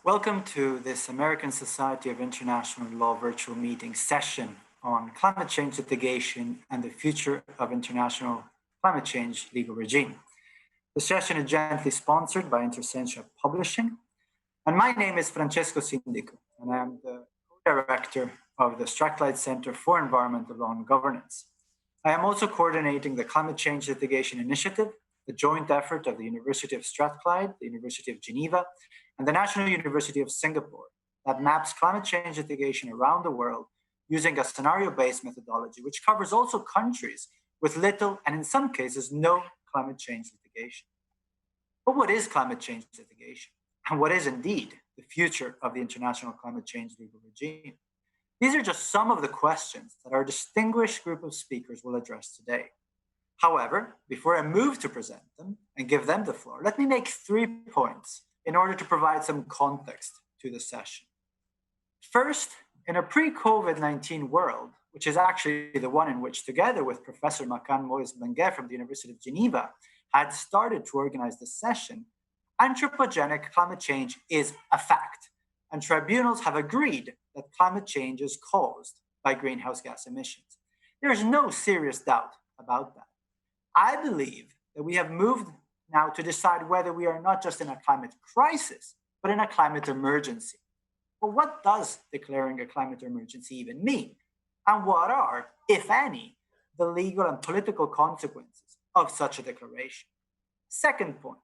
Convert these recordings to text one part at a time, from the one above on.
Welcome to this American Society of International Law virtual meeting session on climate change litigation and the future of international climate change legal regime. The session is gently sponsored by Intersentia Publishing, and my name is Francesco Sindico, and I am the co-director of the Strathclyde Centre for Environmental Law and Governance. I am also coordinating the Climate Change Litigation Initiative, the joint effort of the University of Strathclyde, the University of Geneva, and the National University of Singapore that maps climate change litigation around the world using a scenario-based methodology, which covers also countries with little and in some cases no climate change litigation. But what is climate change litigation? And what is indeed the future of the international climate change legal regime? These are just some of the questions that our distinguished group of speakers will address today. However, before I move to present them and give them the floor, let me make 3 points in order to provide some context to the session. First, in a pre-COVID-19 world, which is actually the one in which, together with Professor Makan Moïse Benguet from the University of Geneva, had started to organize this session, anthropogenic climate change is a fact, and tribunals have agreed that climate change is caused by greenhouse gas emissions. There is no serious doubt about that. I believe that we have moved now to decide whether we are not just in a climate crisis, but in a climate emergency. But what does declaring a climate emergency even mean? And what are, if any, the legal and political consequences of such a declaration? Second point,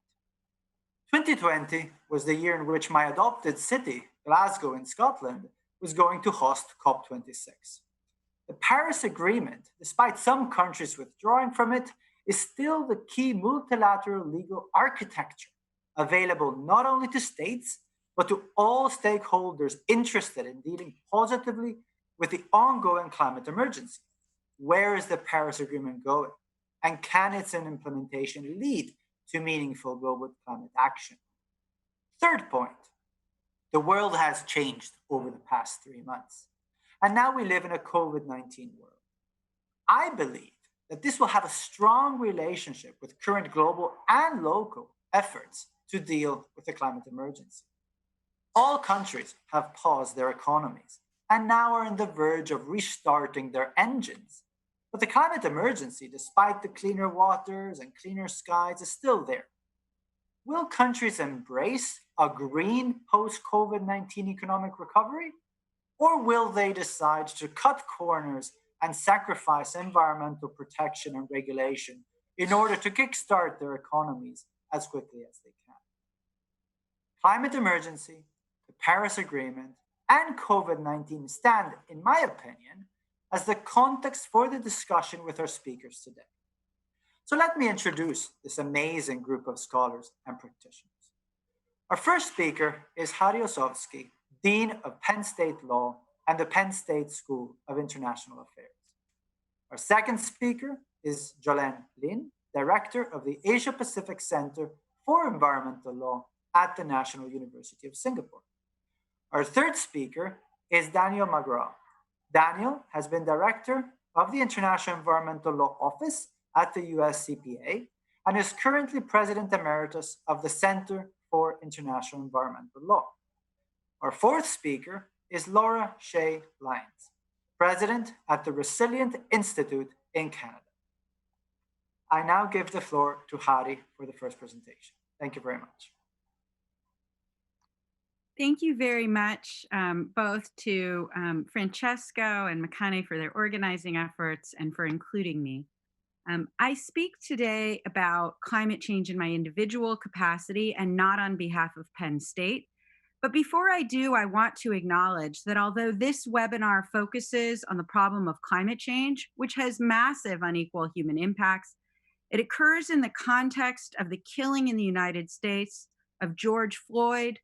2020 was the year in which my adopted city, Glasgow in Scotland, was going to host COP26. The Paris Agreement, despite some countries withdrawing from it, is still the key multilateral legal architecture available not only to states, but to all stakeholders interested in dealing positively with the ongoing climate emergency. Where is the Paris Agreement going? And can its implementation lead to meaningful global climate action? Third point, the world has changed over the past 3 months. And now we live in a COVID-19 world. I believe that this will have a strong relationship with current global and local efforts to deal with the climate emergency. All countries have paused their economies and now are on the verge of restarting their engines. But the climate emergency, despite the cleaner waters and cleaner skies, is still there. Will countries embrace a green post-COVID-19 economic recovery? Or will they decide to cut corners and sacrifice environmental protection and regulation in order to kickstart their economies as quickly as they can? Climate emergency, the Paris Agreement, and COVID-19 stand, in my opinion, as the context for the discussion with our speakers today. So let me introduce this amazing group of scholars and practitioners. Our first speaker is Harry Osowski, Dean of Penn State Law and the Penn State School of International Affairs. Our second speaker is Jolen Lin, Director of the Asia Pacific Center for Environmental Law at the National University of Singapore. Our third speaker is Daniel McGraw. Daniel has been Director of the International Environmental Law Office at the US CPA and is currently President Emeritus of the Center for International Environmental Law. Our fourth speaker is Laura Shea Lyons, President at the Resilient Institute in Canada. I now give the floor to Hari for the first presentation. Thank you very much. Thank you very much, both to Francesco and Makane for their organizing efforts and for including me. I speak today about climate change in my individual capacity and not on behalf of Penn State. But before I do, I want to acknowledge that although this webinar focuses on the problem of climate change, which has massive unequal human impacts, it occurs in the context of the killing in the United States of George Floyd,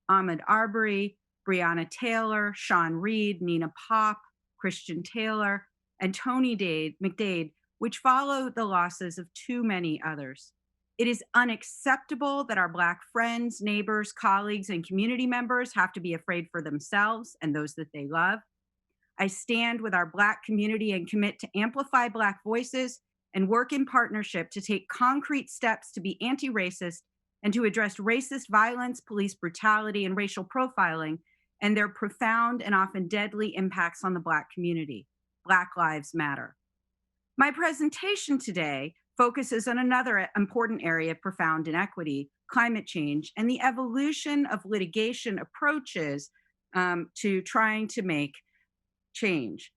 Ahmaud Arbery, Breonna Taylor, Sean Reed, Nina Pop, Christian Taylor, and Tony McDade, which followed the losses of too many others. It is unacceptable that our Black friends, neighbors, colleagues, and community members have to be afraid for themselves and those that they love. I stand with our Black community and commit to amplify Black voices and work in partnership to take concrete steps to be anti-racist and to address racist violence, police brutality, and racial profiling, and their profound and often deadly impacts on the Black community. Black Lives Matter. My presentation today focuses on another important area of profound inequity, climate change, and the evolution of litigation approaches to trying to make change.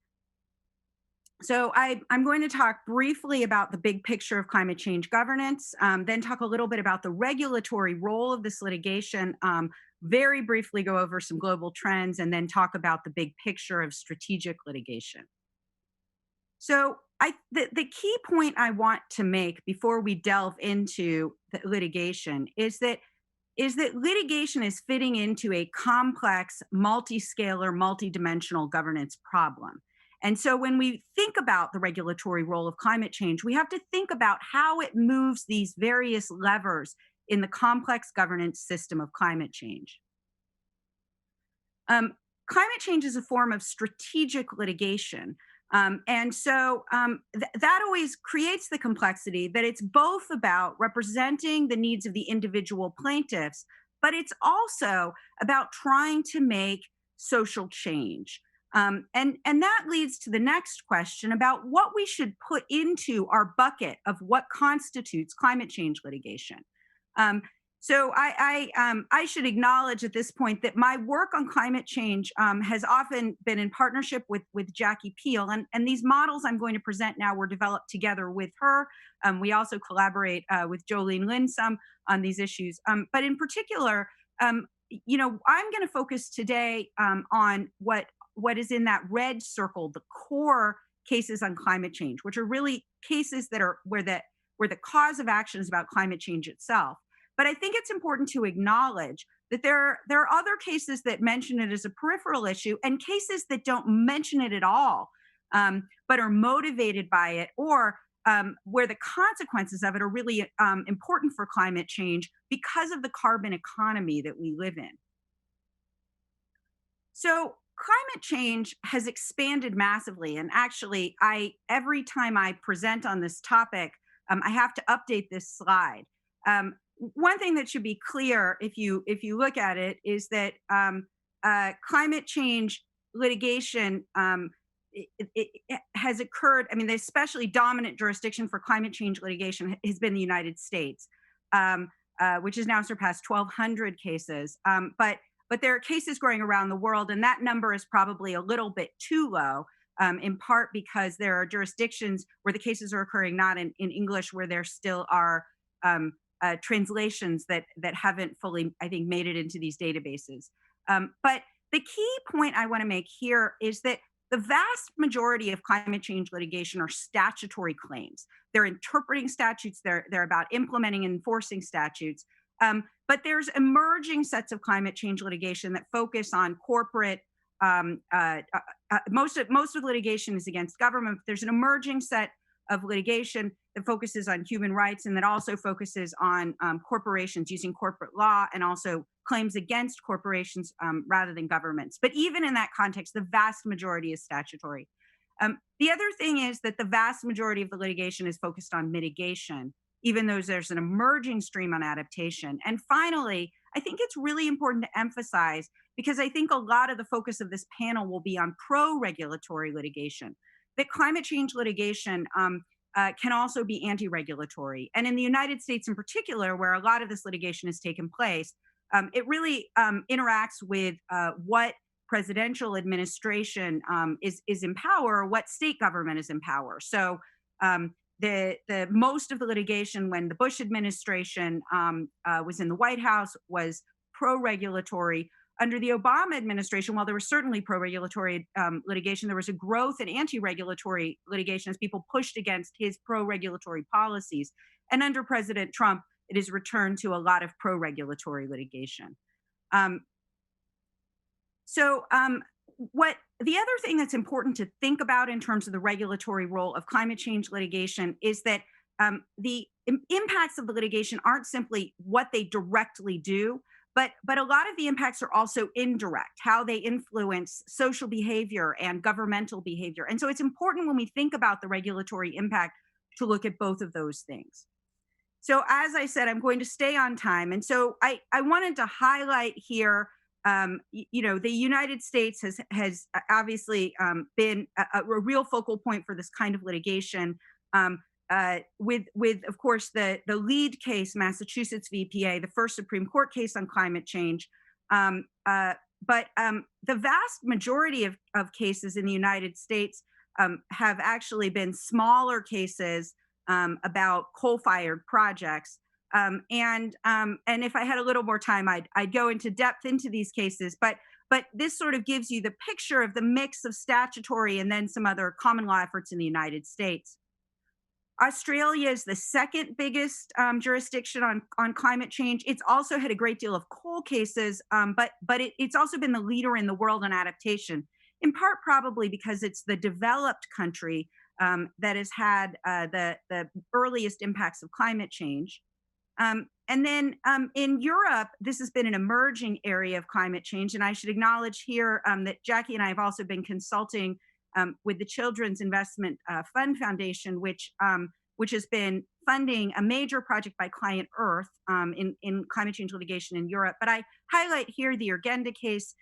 So I'm going to talk briefly about the big picture of climate change governance, then talk a little bit about the regulatory role of this litigation, very briefly go over some global trends, and then talk about the big picture of strategic litigation. So the key point I want to make before we delve into the litigation is that litigation is fitting into a complex, multi-scalar, multi-dimensional governance problem. And so when we think about the regulatory role of climate change, we have to think about how it moves these various levers in the complex governance system of climate change. Climate change is a form of strategic litigation. That always creates the complexity that it's both about representing the needs of the individual plaintiffs, but it's also about trying to make social change. And that leads to the next question about what we should put into our bucket of what constitutes climate change litigation. So I should acknowledge at this point that my work on climate change has often been in partnership with Jackie Peel, and these models I'm going to present now were developed together with her. We also collaborate with Jolen Lin some on these issues, but in particular, I'm going to focus today on what is in that red circle, the core cases on climate change, which are really cases that are where the cause of action is about climate change itself. But I think it's important to acknowledge that there are other cases that mention it as a peripheral issue and cases that don't mention it at all, but are motivated by it, or where the consequences of it are really important for climate change because of the carbon economy that we live in. So climate change has expanded massively. And actually, every time I present on this topic, I have to update this slide. One thing that should be clear if you look at it is that climate change litigation it has occurred. I mean, the especially dominant jurisdiction for climate change litigation has been the United States, which has now surpassed 1,200 cases. But there are cases growing around the world, and that number is probably a little bit too low, in part because there are jurisdictions where the cases are occurring not in English, where there still are translations that haven't fully, I think, made it into these databases. But the key point I want to make here is that the vast majority of climate change litigation are statutory claims. They're interpreting statutes. They're about implementing and enforcing statutes. But there's emerging sets of climate change litigation that focus on corporate. Most of litigation is against government. But there's an emerging set of litigation that focuses on human rights and that also focuses on corporations using corporate law, and also claims against corporations rather than governments. But even in that context, the vast majority is statutory. The other thing is that the vast majority of the litigation is focused on mitigation, even though there's an emerging stream on adaptation. And finally, I think it's really important to emphasize, because I think a lot of the focus of this panel will be on pro-regulatory litigation, that climate change litigation can also be anti-regulatory. And in the United States in particular, where a lot of this litigation has taken place, it really interacts with what presidential administration is in power, what state government is in power. So the most of the litigation when the Bush administration was in the White House was pro-regulatory. Under the Obama administration, while there was certainly pro-regulatory litigation, there was a growth in anti-regulatory litigation as people pushed against his pro-regulatory policies. And under President Trump, it has returned to a lot of pro-regulatory litigation. What the other thing that's important to think about in terms of the regulatory role of climate change litigation is that the impacts of the litigation aren't simply what they directly do, but a lot of the impacts are also indirect, how they influence social behavior and governmental behavior. And so it's important when we think about the regulatory impact to look at both of those things. So as I said, I'm going to stay on time. And so I wanted to highlight here, the United States has obviously been a real focal point for this kind of litigation. With of course the lead case, Massachusetts v. PA, the first Supreme Court case on climate change. But the vast majority of cases in the United States have actually been smaller cases about coal-fired projects. And if I had a little more time, I'd go into depth into these cases. But this sort of gives you the picture of the mix of statutory and then some other common law efforts in the United States. Australia is the second biggest jurisdiction on climate change. It's also had a great deal of coal cases, but it's also been the leader in the world on adaptation, in part probably because it's the developed country that has had the earliest impacts of climate change. And then in Europe, this has been an emerging area of climate change. And I should acknowledge here that Jackie and I have also been consulting with the Children's Investment Fund Foundation, which has been funding a major project by Client Earth in climate change litigation in Europe. But I highlight here the Urgenda case,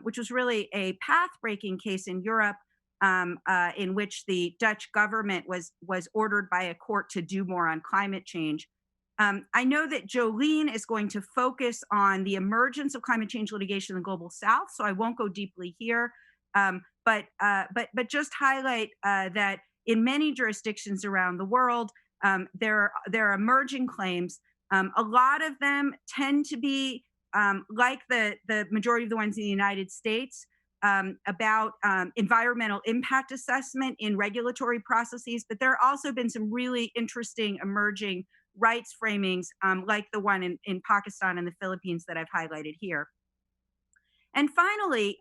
which was really a path-breaking case in Europe, in which the Dutch government was ordered by a court to do more on climate change. I know that Jolen is going to focus on the emergence of climate change litigation in the Global South, so I won't go deeply here. But just highlight that in many jurisdictions around the world, there are emerging claims. A lot of them tend to be like the majority of the ones in the United States, about environmental impact assessment in regulatory processes. But there have also been some really interesting emerging rights framings, like the one in Pakistan and the Philippines that I've highlighted here. And finally,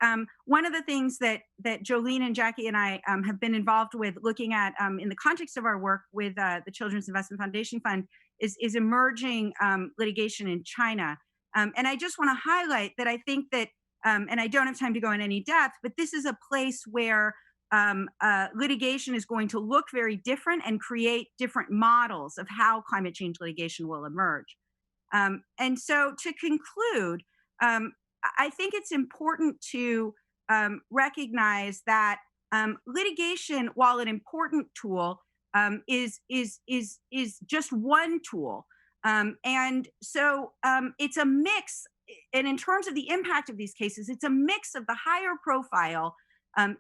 one of the things that Jolen and Jackie and I have been involved with looking at in the context of our work with the Children's Investment Foundation Fund is emerging litigation in China. And I just want to highlight that I think that, and I don't have time to go in any depth, but this is a place where litigation is going to look very different and create different models of how climate change litigation will emerge. And so to conclude, I think it's important to recognize that litigation, while an important tool, is just one tool. And so it's a mix, and in terms of the impact of these cases, it's a mix of the higher profile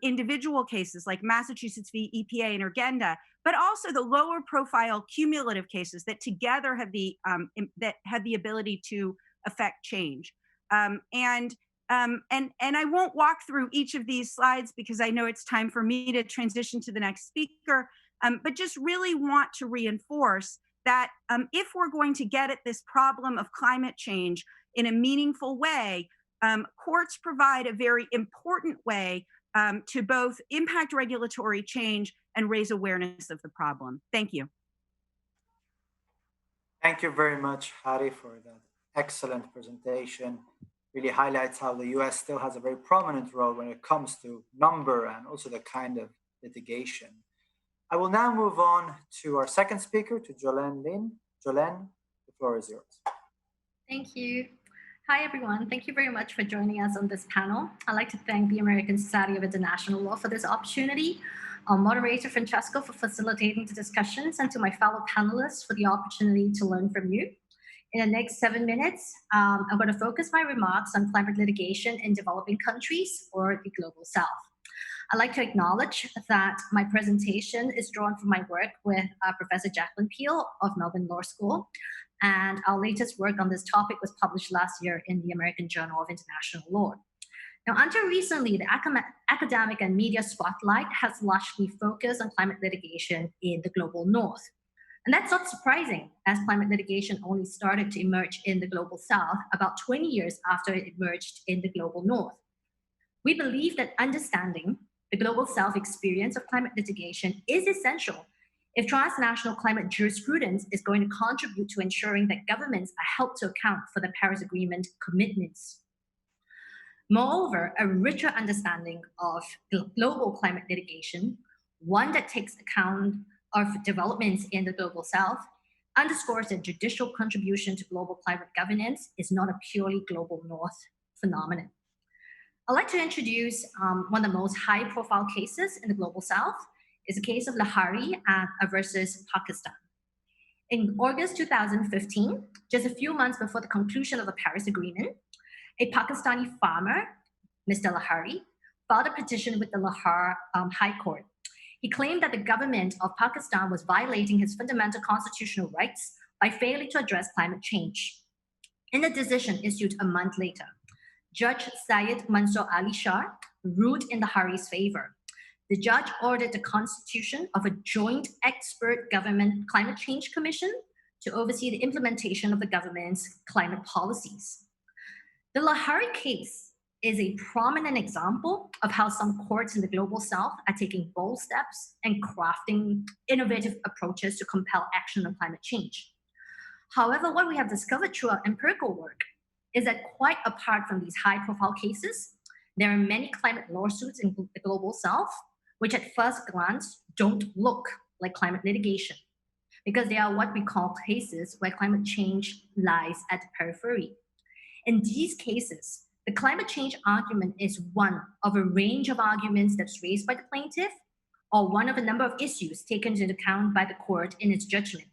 individual cases like Massachusetts v. EPA and Urgenda, but also the lower profile cumulative cases that together have the ability to affect change. And I won't walk through each of these slides because I know it's time for me to transition to the next speaker, but just really want to reinforce that if we're going to get at this problem of climate change in a meaningful way, courts provide a very important way to both impact regulatory change and raise awareness of the problem. Thank you. Thank you very much, Hari, for that excellent presentation. Really highlights how the US still has a very prominent role when it comes to number and also the kind of litigation. I will now move on to our second speaker, to Jolen Lin. Jolen, the floor is yours. Thank you. Hi, everyone. Thank you very much for joining us on this panel. I'd like to thank the American Society of International Law for this opportunity, our moderator, Francesco, for facilitating the discussions, and to my fellow panelists for the opportunity to learn from you. In the next 7 minutes, I'm going to focus my remarks on climate litigation in developing countries or the Global South. I'd like to acknowledge that my presentation is drawn from my work with Professor Jacqueline Peel of Melbourne Law School, and our latest work on this topic was published last year in the American Journal of International Law. Now, until recently, the academic and media spotlight has largely focused on climate litigation in the Global North. And that's not surprising, as climate litigation only started to emerge in the Global South about 20 years after it emerged in the Global North. We believe that understanding the Global South experience of climate litigation is essential if transnational climate jurisprudence is going to contribute to ensuring that governments are held to account for the Paris Agreement commitments. Moreover, a richer understanding of global climate litigation, one that takes account of developments in the Global South, underscores that judicial contribution to global climate governance is not a purely global north phenomenon. I'd like to introduce one of the most high-profile cases in the global south is the case of Lahari versus Pakistan. In August 2015, just a few months before the conclusion of the Paris Agreement, a Pakistani farmer, Mr. Lahari, filed a petition with the Lahore High Court. He claimed that the government of Pakistan was violating his fundamental constitutional rights by failing to address climate change. In a decision issued a month later, Judge Syed Mansoor Ali Shah ruled in Lahari's favor. The judge ordered the constitution of a joint expert government climate change commission to oversee the implementation of the government's climate policies. The Lahari case is a prominent example of how some courts in the global south are taking bold steps and crafting innovative approaches to compel action on climate change. However, what we have discovered through our empirical work is that quite apart from these high-profile cases, there are many climate lawsuits in the global south which at first glance don't look like climate litigation, because they are what we call cases where climate change lies at the periphery. In these cases, the climate change argument is one of a range of arguments that's raised by the plaintiff or one of a number of issues taken into account by the court in its judgment.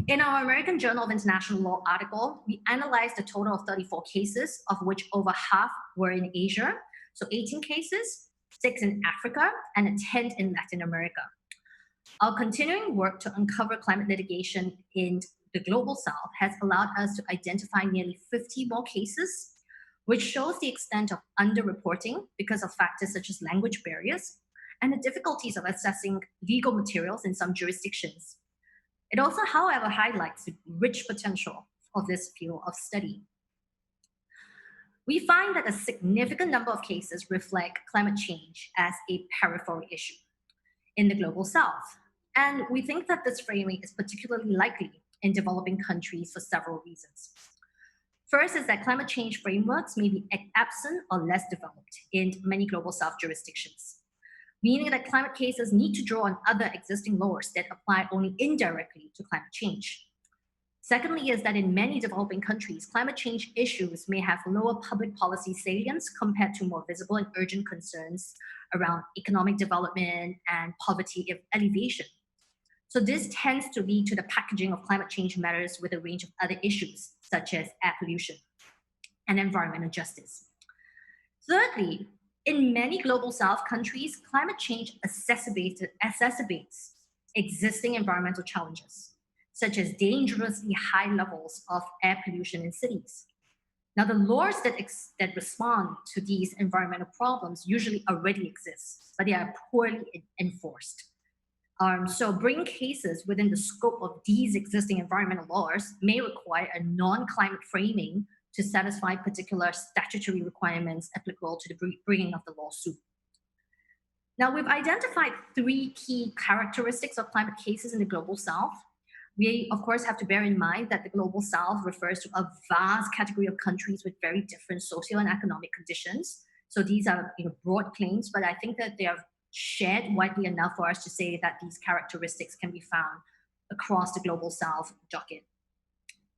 In our American Journal of International Law article, we analyzed a total of 34 cases, of which over half were in Asia, so 18 cases, 6 in Africa, and a 10th in Latin America. Our continuing work to uncover climate litigation in the global south has allowed us to identify nearly 50 more cases, which shows the extent of underreporting because of factors such as language barriers and the difficulties of assessing legal materials in some jurisdictions. It also, however, highlights the rich potential of this field of study. We find that a significant number of cases reflect climate change as a peripheral issue in the global south. And we think that this framing is particularly likely in developing countries for several reasons. First is that climate change frameworks may be absent or less developed in many global south jurisdictions, meaning that climate cases need to draw on other existing laws that apply only indirectly to climate change. Secondly is that in many developing countries, climate change issues may have lower public policy salience compared to more visible and urgent concerns around economic development and poverty alleviation. So this tends to lead to the packaging of climate change matters with a range of other issues, such as air pollution and environmental justice. Thirdly, in many global south countries, climate change exacerbates existing environmental challenges, such as dangerously high levels of air pollution in cities. Now, the laws that respond to these environmental problems usually already exist, but they are poorly enforced. So bringing cases within the scope of these existing environmental laws may require a non-climate framing to satisfy particular statutory requirements applicable to the bringing of the lawsuit. Now, we've identified 3 key characteristics of climate cases in the global south. We, of course, have to bear in mind that the global south refers to a vast category of countries with very different social and economic conditions. So these are broad claims, but I think that they are shared widely enough for us to say that these characteristics can be found across the global south docket.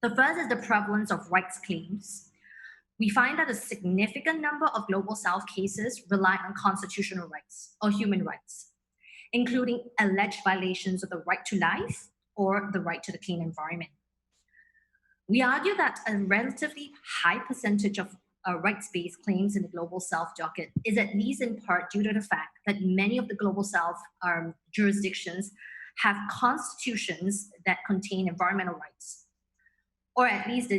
The first is the prevalence of rights claims. We find that a significant number of global south cases rely on constitutional rights or human rights, including alleged violations of the right to life or the right to the clean environment. We argue that a relatively high percentage of rights-based claims in the global south docket is at least in part due to the fact that many of the global south jurisdictions have constitutions that contain environmental rights, or at least,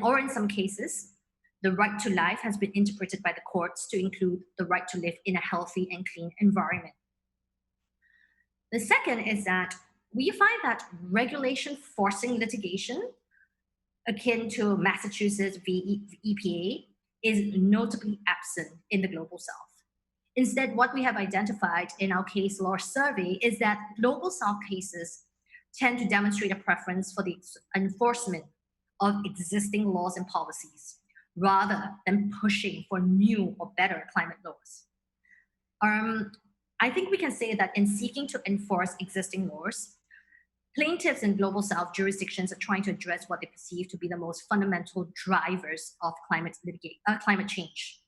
or in some cases, the right to life has been interpreted by the courts to include the right to live in a healthy and clean environment. The second is that we find that regulation forcing litigation, akin to Massachusetts v. EPA, is notably absent in the global south. Instead, what we have identified in our case law survey is that global south cases tend to demonstrate a preference for the enforcement of existing laws and policies, rather than pushing for new or better climate laws. I think we can say that in seeking to enforce existing laws, Plaintiffs in Global South jurisdictions are trying to address what they perceive to be the most fundamental drivers of climate change.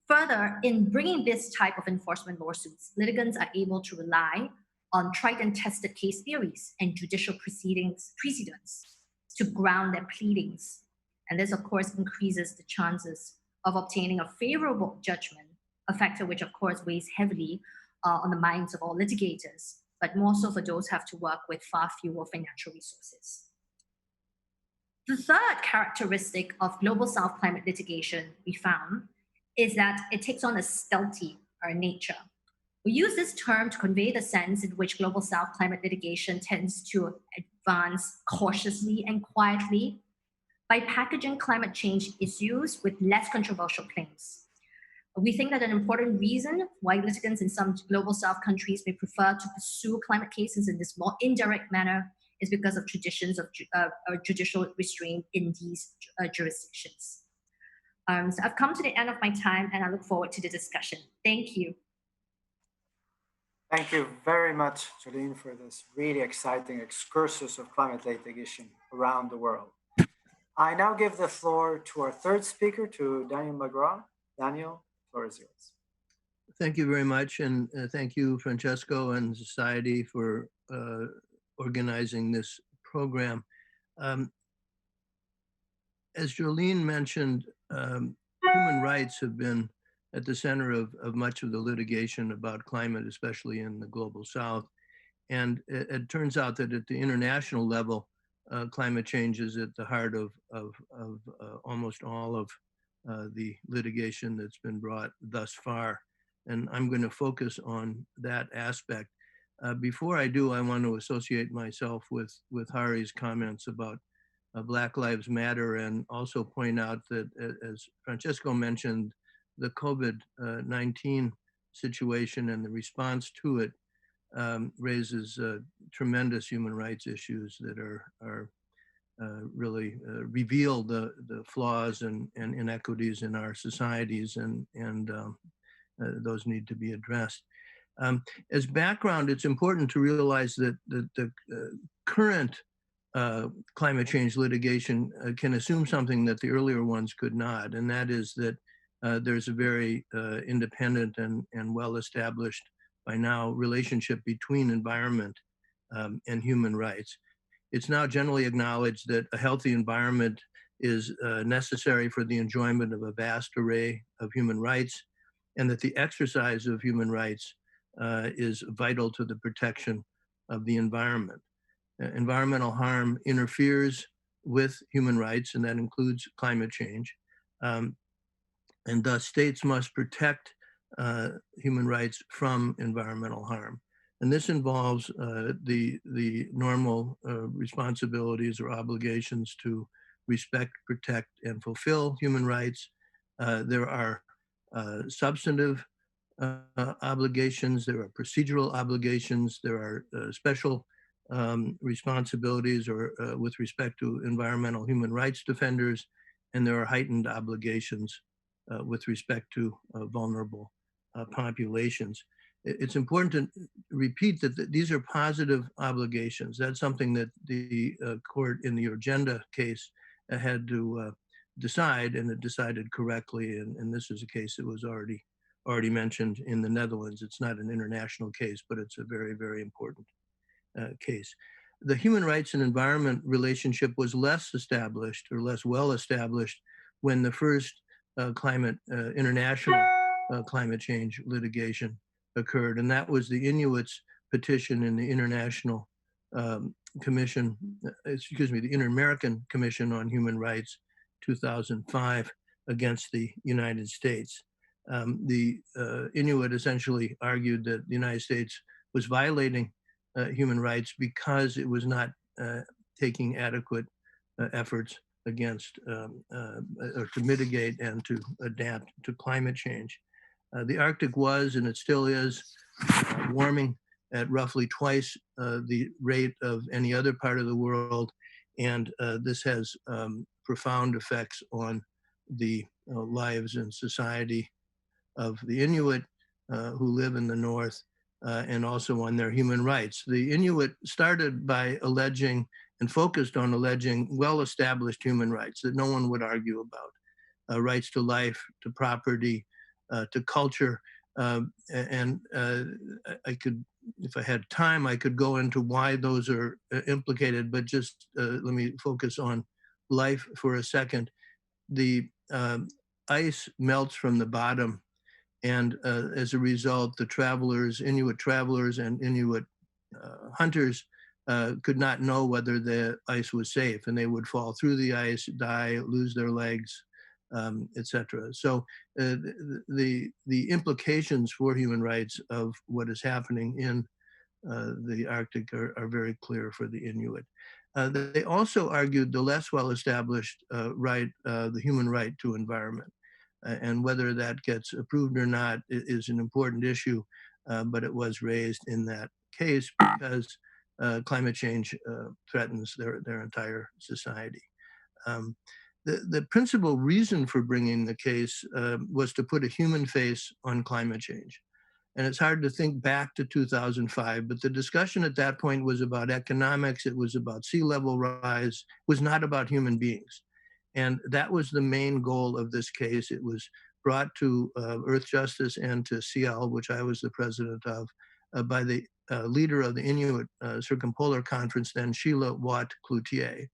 Further, in bringing this type of enforcement lawsuits, litigants are able to rely on tried and tested case theories and judicial precedents to ground their pleadings. And this, of course, increases the chances of obtaining a favorable judgment, a factor which, of course, weighs heavily on the minds of all litigators, but more so for those who have to work with far fewer financial resources. The third characteristic of Global South climate litigation we found is that it takes on a stealthy nature. We use this term to convey the sense in which Global South climate litigation tends to advance cautiously and quietly by packaging climate change issues with less controversial claims. We think that an important reason why litigants in some Global South countries may prefer to pursue climate cases in this more indirect manner is because of traditions of judicial restraint in these jurisdictions. So I've come to the end of my time and I look forward to the discussion. Thank you. Thank you very much, Jolen, for this really exciting excursus of climate litigation around the world. I now give the floor to our third speaker, to Daniel McGraw. Daniel, the floor is yours. Thank you very much, and thank you, Francesco and Society, for organizing this program. As Jolen mentioned, human rights have been at the center of much of the litigation about climate, especially in the Global South. And it turns out that at the international level, climate change is at the heart of almost all of the litigation that's been brought thus far. And I'm going to focus on that aspect. Before I do, I want to associate myself with Hari's comments about Black Lives Matter, and also point out that, as Francesco mentioned, the COVID-19 situation and the response to it raises tremendous human rights issues that are really reveal the flaws and inequities in our societies, and those need to be addressed. As background, it's important to realize that the current climate change litigation can assume something that the earlier ones could not, and that is that there's a very independent and well-established by now relationship between environment and human rights. It's now generally acknowledged that a healthy environment is necessary for the enjoyment of a vast array of human rights, and that the exercise of human rights is vital to the protection of the environment. Environmental harm interferes with human rights, and that includes climate change. And thus states must protect human rights from environmental harm. And this involves the normal responsibilities or obligations to respect, protect, and fulfill human rights. There are substantive obligations, there are procedural obligations, there are special responsibilities or with respect to environmental human rights defenders, and there are heightened obligations with respect to vulnerable populations. It's important to repeat that these are positive obligations. That's something that the court in the Urgenda case had to decide, and it decided correctly. And this is a case that was already mentioned in the Netherlands. It's not an international case, but it's a very, very important case. The human rights and environment relationship was less established or less well established when the first international climate change litigation occurred, and that was the Inuits Petition in the International Commission, the Inter-American Commission on Human Rights, 2005, against the United States. The Inuit essentially argued that the United States was violating human rights because it was not taking adequate efforts against or to mitigate and to adapt to climate change. The Arctic was, and it still is, warming at roughly twice the rate of any other part of the world, and this has profound effects on the lives and society of the Inuit who live in the north, and also on their human rights. The Inuit started by alleging and focused on alleging well-established human rights that no one would argue about, rights to life, to property, to culture. And I could, if I had time, I could go into why those are implicated, but just let me focus on life for a second. The ice melts from the bottom, and as a result, the travelers, Inuit travelers and Inuit hunters could not know whether the ice was safe, and they would fall through the ice, die, lose their legs, etc. So the implications for human rights of what is happening in the Arctic are very clear for the Inuit. They also argued the less well-established right, the human right to environment. And whether that gets approved or not is an important issue, but it was raised in that case because climate change threatens their entire society. The principal reason for bringing the case was to put a human face on climate change. And it's hard to think back to 2005, but the discussion at that point was about economics, it was about sea level rise, it was not about human beings. And that was the main goal of this case. It was brought to Earth Justice and to CL, which I was the president of, by the leader of the Inuit Circumpolar Conference, then Sheila Watt-Cloutier.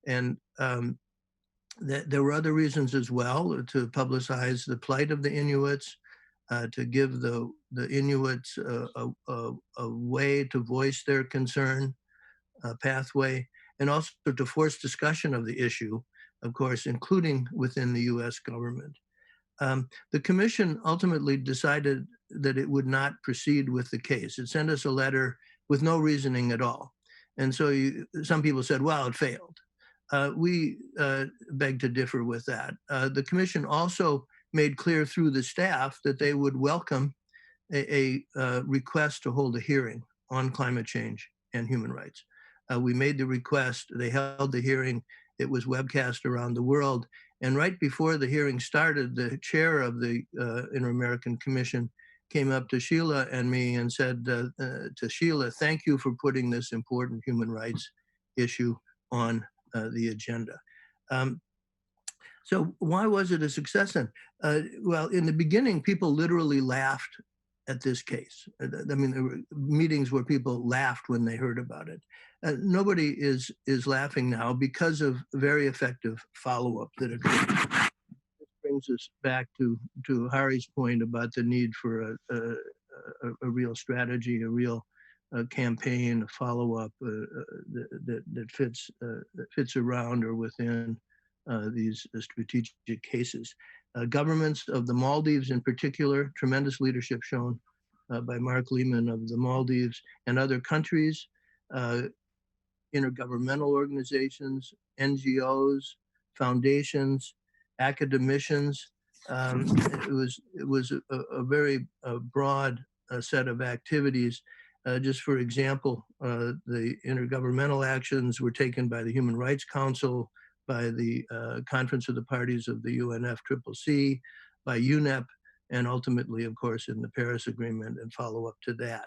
And there were other reasons as well to publicize the plight of the Inuits, to give the Inuits a way to voice their concern, a pathway, and also to force discussion of the issue, of course, including within the US government. The commission ultimately decided that it would not proceed with the case. It sent us a letter with no reasoning at all. And so some people said, well, it failed. We beg to differ with that. The commission also made clear through the staff that they would welcome a request to hold a hearing on climate change and human rights. We made the request, they held the hearing, it was webcast around the world. And right before the hearing started, the chair of the Inter-American Commission came up to Sheila and me and said to Sheila, thank you for putting this important human rights issue on the agenda. So why was it a success then? Well, in the beginning, people literally laughed at this case. I mean, there were meetings where people laughed when they heard about it. Nobody is laughing now because of very effective follow-up that occurred. This brings us back to Lahari's point about the need for a real strategy, a real campaign, a follow-up that fits around or within these strategic cases. Governments of the Maldives in particular, tremendous leadership shown by Mark Lehman of the Maldives and other countries, intergovernmental organizations, NGOs, foundations, academicians. It was a very broad set of activities. Just for example, the intergovernmental actions were taken by the Human Rights Council, by the Conference of the Parties of the UNFCCC, by UNEP, and ultimately, of course, in the Paris Agreement and follow up to that.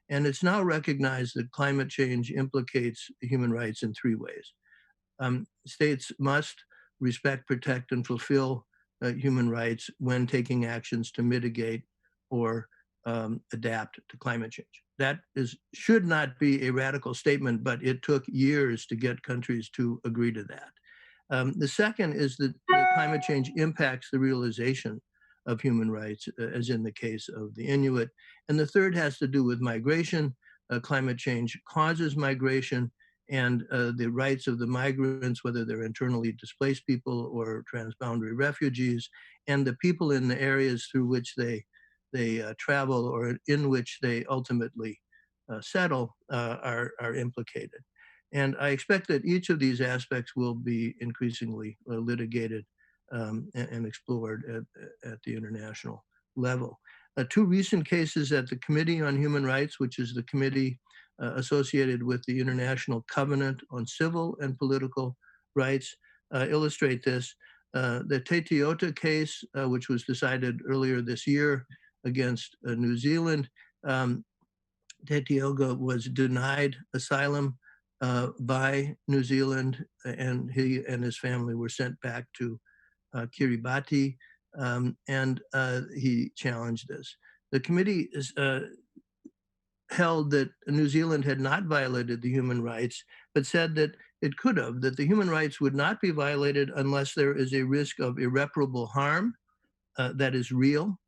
And it's now recognized that climate change implicates human rights in three ways. States must respect, protect, and fulfill human rights when taking actions to mitigate or adapt to climate change. That should not be a radical statement, but it took years to get countries to agree to that. The second is that climate change impacts the realization of human rights, as in the case of the Inuit. And the third has to do with migration. Climate change causes migration, and the rights of the migrants, whether they're internally displaced people or transboundary refugees, and the people in the areas through which they travel or in which they ultimately settle are implicated. And I expect that each of these aspects will be increasingly litigated and explored at the international level. Two recent cases at the Committee on Human Rights, which is the committee associated with the International Covenant on Civil and Political Rights, illustrate this. The Teitiota case, which was decided earlier this year against New Zealand, Tetiaga was denied asylum by New Zealand, and he and his family were sent back to Kiribati, and he challenged this. The committee held that New Zealand had not violated the human rights, but said that it could have, that the human rights would not be violated unless there is a risk of irreparable harm that is real,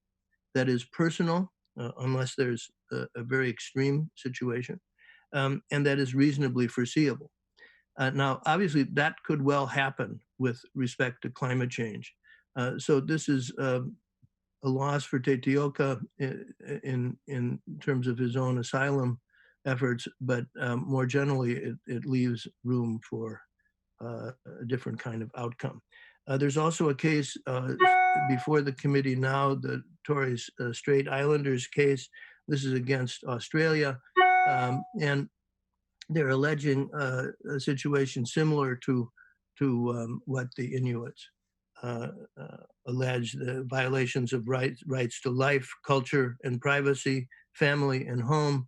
that is personal, unless there's a very extreme situation, and that is reasonably foreseeable. Now, obviously, that could well happen with respect to climate change. So this is a loss for Tetiaga in terms of his own asylum efforts, but more generally, it leaves room for a different kind of outcome. There's also a case before the committee now, the Torres Strait Islanders case. This is against Australia, and they're alleging a situation similar to what the Inuits allege, the violations of rights to life, culture, and privacy, family, and home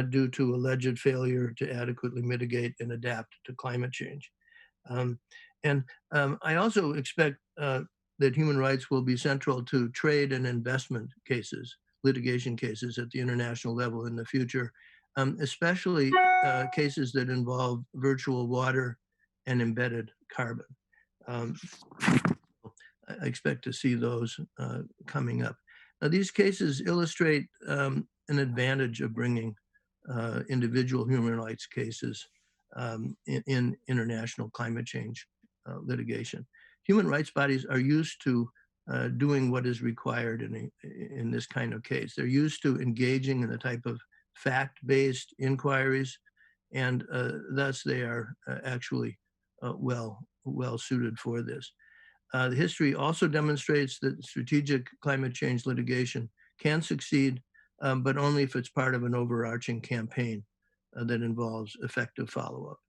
due to alleged failure to adequately mitigate and adapt to climate change. I also expect that human rights will be central to trade and investment cases, litigation cases at the international level in the future, especially cases that involve virtual water and embedded carbon. I expect to see those coming up. Now, these cases illustrate an advantage of bringing individual human rights cases in international climate change litigation. Human rights bodies are used to doing what is required in this kind of case. They're used to engaging in the type of fact-based inquiries, and thus they are actually well suited for this. The history also demonstrates that strategic climate change litigation can succeed, but only if it's part of an overarching campaign that involves effective follow-up.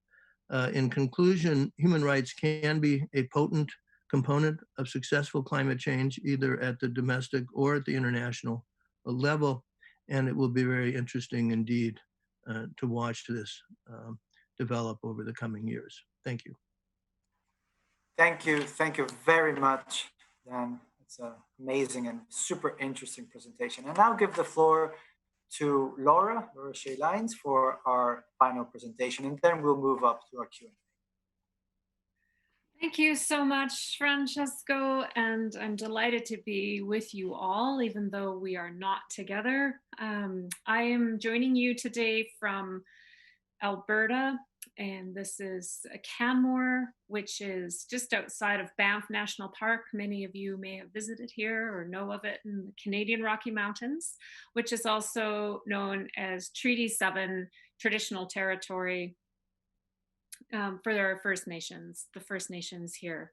In conclusion, human rights can be a potent component of successful climate change, either at the domestic or at the international level, and it will be very interesting indeed to watch this develop over the coming years. Thank you. Thank you very much, Dan. It's an amazing and super interesting presentation. And I'll give the floor to Laura Shea Lyons for our final presentation, and then we'll move up to our Q&A. Thank you so much, Francesco, and I'm delighted to be with you all, even though we are not together. I am joining you today from Alberta, and this is Canmore, which is just outside of Banff National Park. Many of you may have visited here or know of it in the Canadian Rocky Mountains, which is also known as Treaty 7 Traditional Territory for our First Nations, the First Nations here.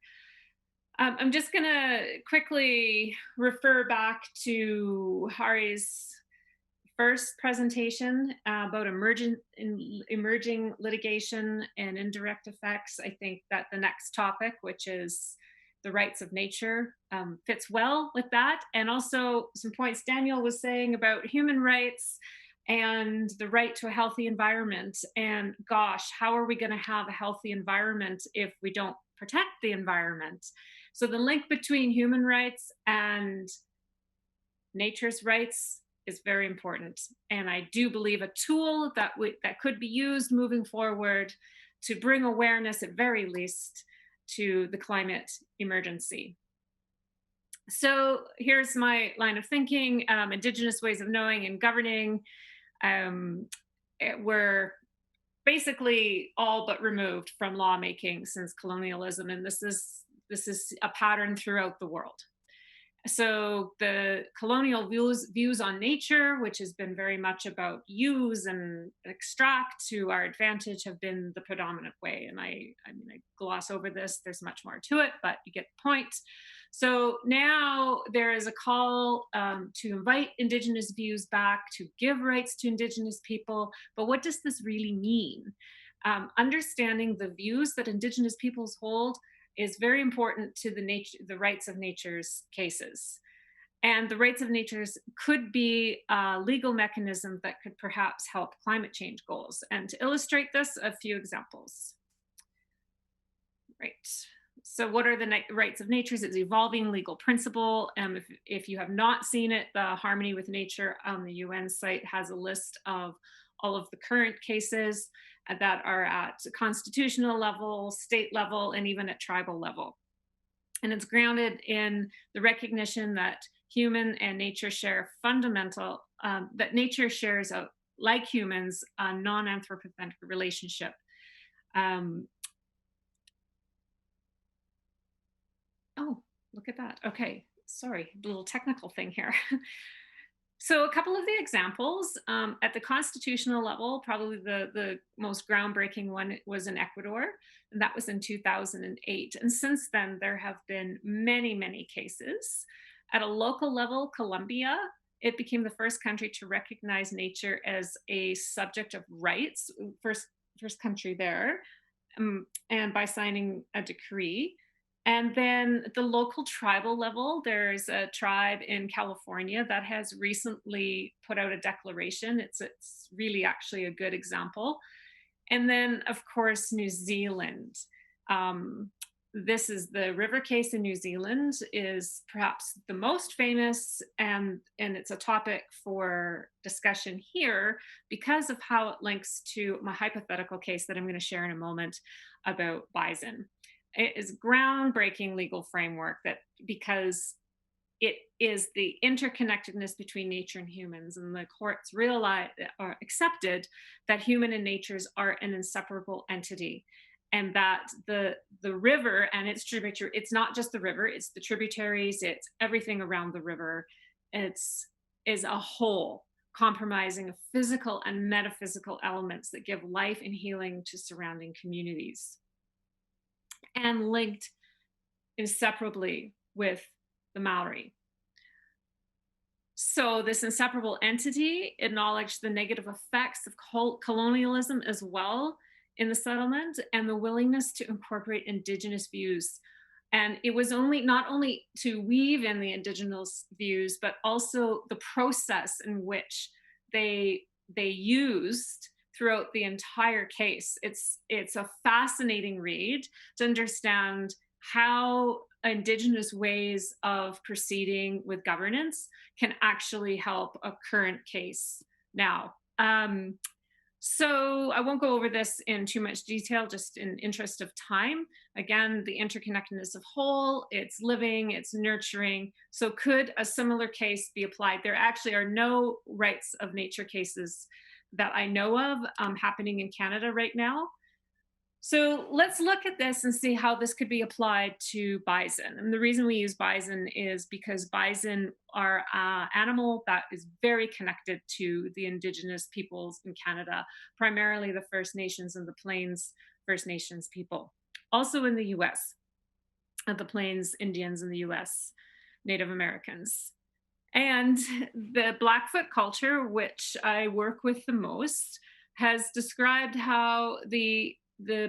I'm just gonna quickly refer back to Lahari's first presentation about emerging litigation and indirect effects. I think that the next topic, which is the rights of nature, fits well with that. And also some points Daniel was saying about human rights and the right to a healthy environment. And gosh, how are we going to have a healthy environment if we don't protect the environment? So the link between human rights and nature's rights is very important. And I do believe a tool that could be used moving forward to bring awareness, at very least, to the climate emergency. So here's my line of thinking. Indigenous ways of knowing and governing were basically all but removed from lawmaking since colonialism, and this is a pattern throughout the world. So the colonial views on nature, which has been very much about use and extract to our advantage, have been the predominant way. And I gloss over this, there's much more to it, but you get the point. So now there is a call to invite Indigenous views back, to give rights to Indigenous people. But what does this really mean? Understanding the views that Indigenous peoples hold is very important to the rights of nature's cases. And the rights of nature could be a legal mechanism that could perhaps help climate change goals. And to illustrate this, a few examples. Right. So what are the rights of nature? It's an evolving legal principle. If you have not seen it, the Harmony with Nature on the UN site has a list of all of the current cases that are at constitutional level, state level, and even at tribal level. And it's grounded in the recognition that human and nature share fundamental, that nature shares, like humans, a non-anthropomorphic relationship. Oh, look at that. Okay, sorry, a little technical thing here. So a couple of the examples at the constitutional level, probably the most groundbreaking one was in Ecuador, and that was in 2008. And since then, there have been many, many cases. At a local level, Colombia, it became the first country to recognize nature as a subject of rights, first country there, and by signing a decree. And then at the local tribal level, there's a tribe in California that has recently put out a declaration. It's really actually a good example. And then, of course, New Zealand. This is the river case in New Zealand, is perhaps the most famous, and it's a topic for discussion here because of how it links to my hypothetical case that I'm going to share in a moment about bison. It is groundbreaking legal framework that, because it is the interconnectedness between nature and humans, and the courts realized or accepted that human and natures are an inseparable entity, and that the river and its tributary, it's not just the river, it's the tributaries, it's everything around the river. Is a whole comprising of physical and metaphysical elements that give life and healing to surrounding communities, and linked inseparably with the Maori. So this inseparable entity acknowledged the negative effects of colonialism as well in the settlement, and the willingness to incorporate indigenous views. And it was not only to weave in the indigenous views, but also the process in which they used throughout the entire case. It's a fascinating read to understand how indigenous ways of proceeding with governance can actually help a current case now. So I won't go over this in too much detail, just in interest of time. Again, the interconnectedness of whole, it's living, it's nurturing. So could a similar case be applied? There actually are no rights of nature cases that I know of happening in Canada right now. So let's look at this and see how this could be applied to bison. And the reason we use bison is because bison are an animal that is very connected to the Indigenous peoples in Canada, primarily the First Nations and the Plains First Nations people. Also in the US, the Plains Indians in the US, Native Americans. And the Blackfoot culture, which I work with the most, has described how the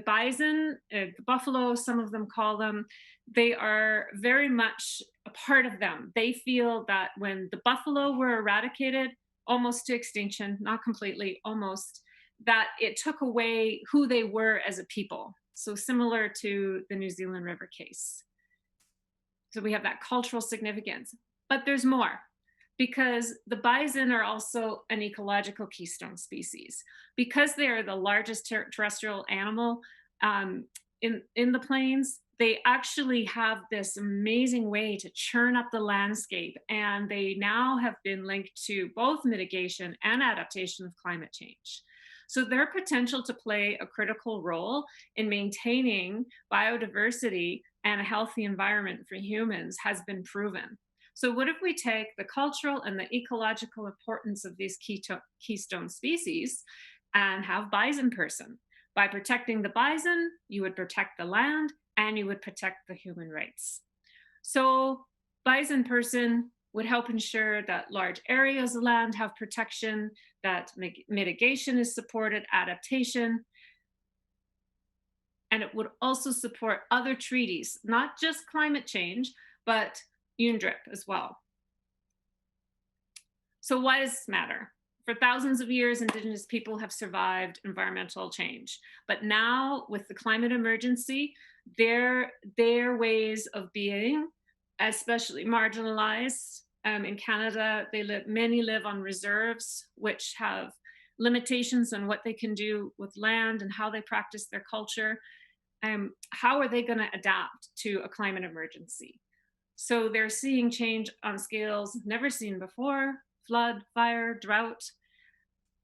bison, the buffalo, some of them call them, they are very much a part of them. They feel that when the buffalo were eradicated, almost to extinction, not completely, almost, that it took away who they were as a people. So similar to the New Zealand River case. So we have that cultural significance. But there's more, because the bison are also an ecological keystone species. Because they are the largest terrestrial animal in the plains, they actually have this amazing way to churn up the landscape. And they now have been linked to both mitigation and adaptation of climate change. So their potential to play a critical role in maintaining biodiversity and a healthy environment for humans has been proven. So what if we take the cultural and the ecological importance of these keystone species and have bison person? By protecting the bison, you would protect the land and you would protect the human rights. So bison person would help ensure that large areas of land have protection, that mitigation is supported, adaptation, and it would also support other treaties, not just climate change, but UNDRIP as well. So why does this matter? For thousands of years, Indigenous people have survived environmental change. But now, with the climate emergency, their ways of being, especially marginalized. In Canada, many live on reserves, which have limitations on what they can do with land and how they practice their culture. How are they going to adapt to a climate emergency? So they're seeing change on scales never seen before: flood, fire, drought.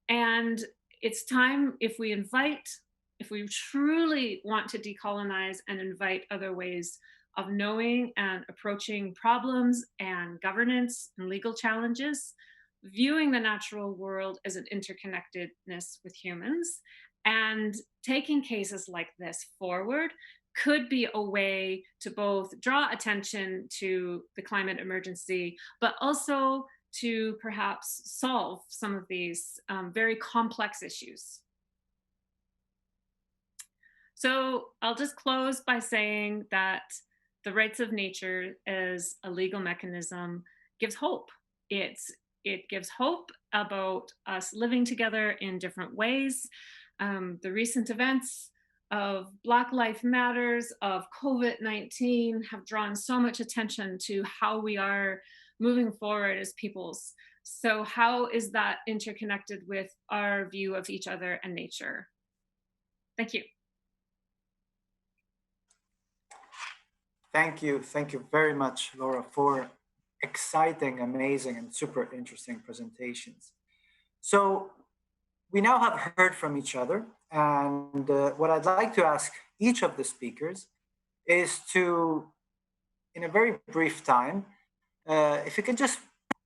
And it's time, if we truly want to decolonize and invite other ways of knowing and approaching problems and governance and legal challenges, viewing the natural world as an interconnectedness with humans, and taking cases like this forward could be a way to both draw attention to the climate emergency, but also to perhaps solve some of these very complex issues. So I'll just close by saying that the rights of nature as a legal mechanism gives hope. It gives hope about us living together in different ways. The recent events of Black Lives Matters, of COVID-19 have drawn so much attention to how we are moving forward as peoples. So how is that interconnected with our view of each other and nature? Thank you. Thank you. Thank you very much, Laura, for exciting, amazing, and super interesting presentations. So we now have heard from each other. And what I'd like to ask each of the speakers is to, in a very brief time, if you can just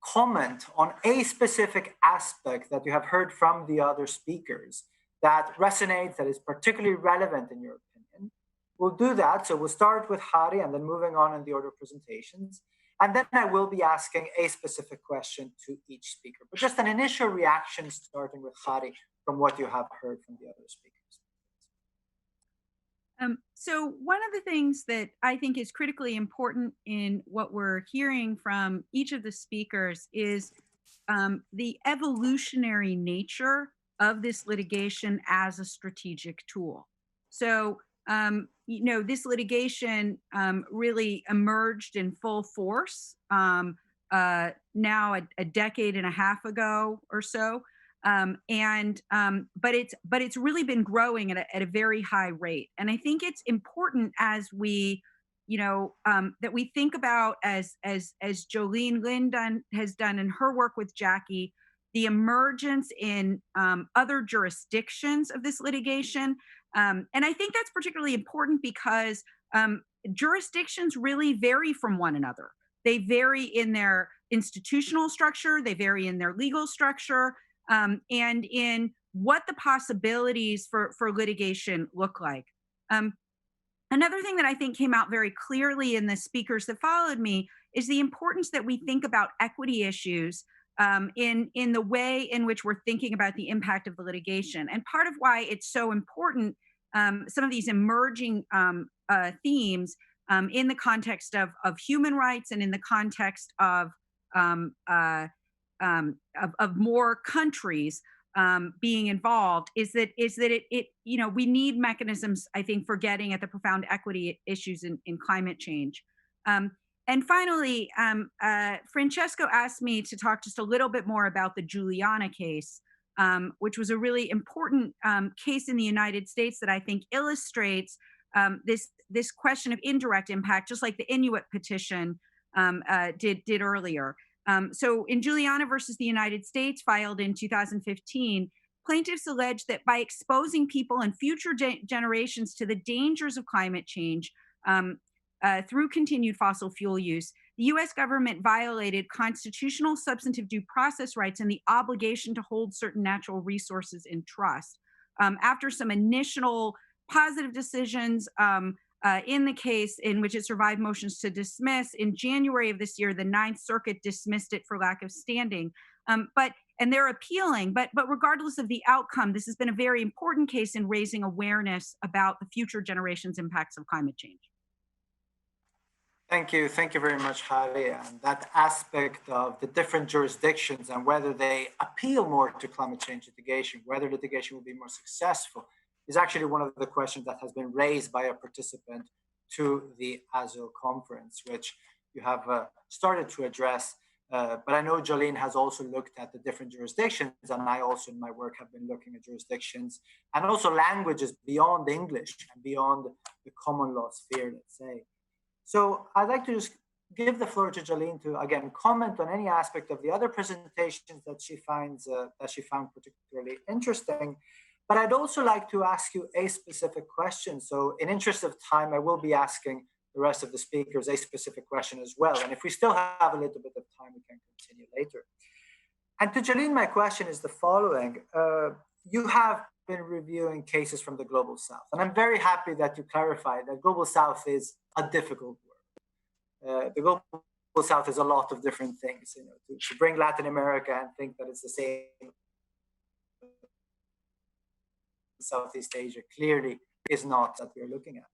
comment on a specific aspect that you have heard from the other speakers that resonates, that is particularly relevant in your opinion. We'll do that. So we'll start with Hari and then moving on in the order of presentations. And then I will be asking a specific question to each speaker. But just an initial reaction starting with Hari from what you have heard from the other speakers. So one of the things that I think is critically important in what we're hearing from each of the speakers is the evolutionary nature of this litigation as a strategic tool. So, this litigation really emerged in full force now a decade and a half ago or so. But it's really been growing at a very high rate. And I think it's important as we, that we think about as Jolen Lin has done in her work with Jackie, the emergence in other jurisdictions of this litigation. And I think that's particularly important because jurisdictions really vary from one another. They vary in their institutional structure, they vary in their legal structure, and in what the possibilities for litigation look like. Another thing that I think came out very clearly in the speakers that followed me is the importance that we think about equity issues in the way in which we're thinking about the impact of the litigation. And part of why it's so important, some of these emerging themes in the context of human rights and in the context of more countries being involved, is that it we need mechanisms, I think, for getting at the profound equity issues in climate change. And finally, Francesco asked me to talk just a little bit more about the Juliana case, which was a really important case in the United States that I think illustrates this question of indirect impact, just like the Inuit petition did earlier. So in Juliana versus the United States, filed in 2015, plaintiffs alleged that by exposing people and future generations to the dangers of climate change through continued fossil fuel use, the US government violated constitutional substantive due process rights and the obligation to hold certain natural resources in trust. After some initial positive decisions in the case in which it survived motions to dismiss, in January of this year, the Ninth Circuit dismissed it for lack of standing. And they're appealing, but regardless of the outcome, this has been a very important case in raising awareness about the future generations' impacts of climate change. Thank you very much, Hari. And that aspect of the different jurisdictions and whether they appeal more to climate change litigation, whether litigation will be more successful, is actually one of the questions that has been raised by a participant to the ASIL conference, which you have started to address. But I know Jolen has also looked at the different jurisdictions, and I also in my work have been looking at jurisdictions and also languages beyond English and beyond the common law sphere, let's say. So I'd like to just give the floor to Jolen to again comment on any aspect of the other presentations that she found particularly interesting. But I'd also like to ask you a specific question. So in interest of time, I will be asking the rest of the speakers a specific question as well. And if we still have a little bit of time, we can continue later. And to Jolen, my question is the following. You have been reviewing cases from the Global South. And I'm very happy that you clarified that Global South is a difficult word. The Global South is a lot of different things. You know, to bring Latin America and think that it's the same Southeast Asia clearly is not that we're looking at.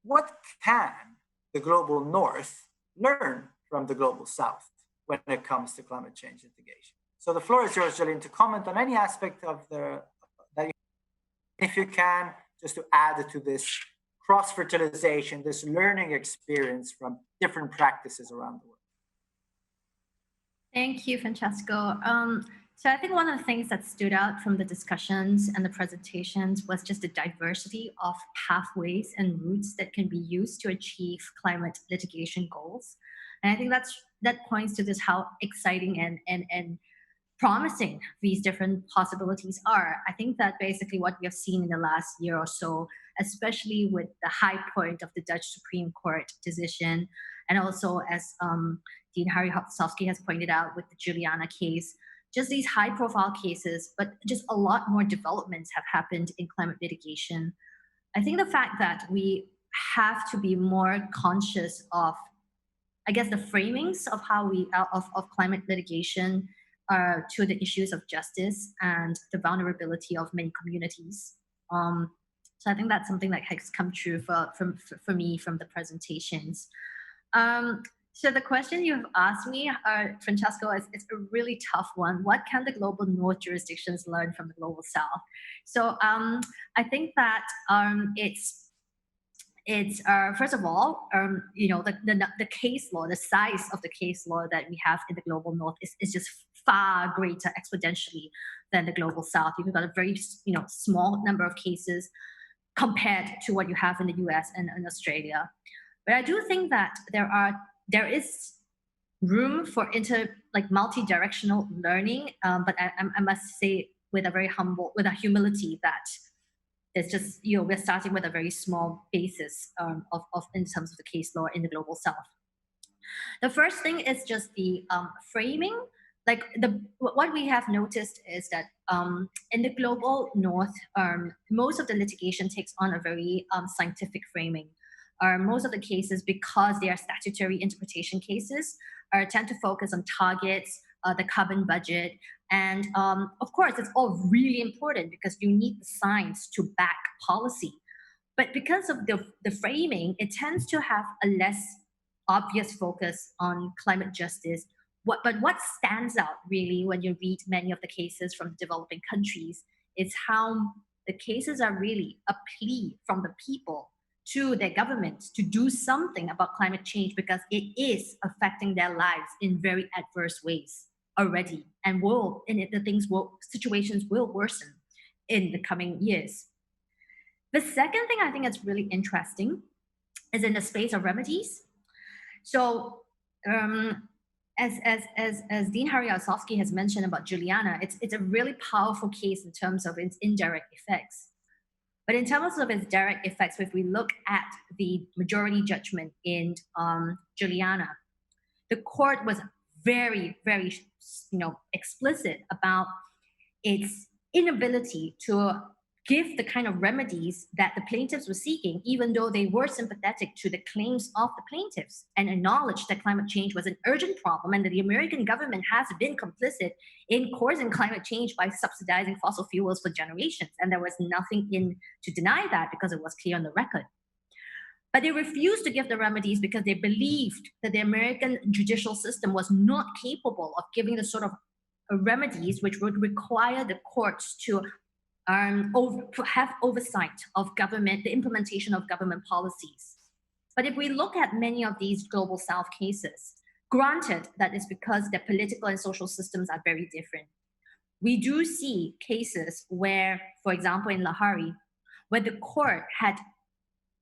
What can the Global North learn from the Global South when it comes to climate change litigation? So the floor is yours, Jolen, to comment on any aspect of if you can, just to add to this cross-fertilization, this learning experience from different practices around the world. Thank you, Francesco. So I think one of the things that stood out from the discussions and the presentations was just the diversity of pathways and routes that can be used to achieve climate litigation goals. And I think that points to this how exciting and promising these different possibilities are. I think that basically what we have seen in the last year or so, especially with the high point of the Dutch Supreme Court decision, and also as Dean Harry Hopsowski has pointed out with the Juliana case, just these high profile cases, but just a lot more developments have happened in climate litigation. I think the fact that we have to be more conscious of, I guess, the framings of how we, of climate litigation to the issues of justice and the vulnerability of many communities. So I think that's something that has come true for me from the presentations. So the question you've asked me, Francesco, it's a really tough one. What can the Global North jurisdictions learn from the Global South? So I think that it's first of all, you know, the case law, the size of the case law that we have in the Global North is just far greater exponentially than the Global South. You've got a very small number of cases compared to what you have in the US and Australia. But I do think that there is room for multi-directional learning. But I must say with a humility that there's just, we're starting with a very small basis in terms of the case law in the Global South. The first thing is just the framing. What we have noticed is that in the Global North, most of the litigation takes on a very scientific framing. Most of the cases, because they are statutory interpretation cases, tend to focus on targets, the carbon budget, and of course, it's all really important because you need the science to back policy. But because of the framing, it tends to have a less obvious focus on climate justice. But what stands out really when you read many of the cases from developing countries is how the cases are really a plea from the people to their governments to do something about climate change because it is affecting their lives in very adverse ways already, and situations will worsen in the coming years. The second thing I think is really interesting is in the space of remedies. So as Dean Harry Hopsowski has mentioned about Juliana, it's a really powerful case in terms of its indirect effects. But in terms of its direct effects, if we look at the majority judgment in Juliana, the court was very, very, explicit about its inability to give the kind of remedies that the plaintiffs were seeking, even though they were sympathetic to the claims of the plaintiffs and acknowledged that climate change was an urgent problem and that the American government has been complicit in causing climate change by subsidizing fossil fuels for generations. And there was nothing to deny that because it was clear on the record. But they refused to give the remedies because they believed that the American judicial system was not capable of giving the sort of remedies which would require the courts to have oversight of government, the implementation of government policies. But if we look at many of these global South cases, granted that is because the political and social systems are very different. We do see cases where, for example, in Lahari, where the court had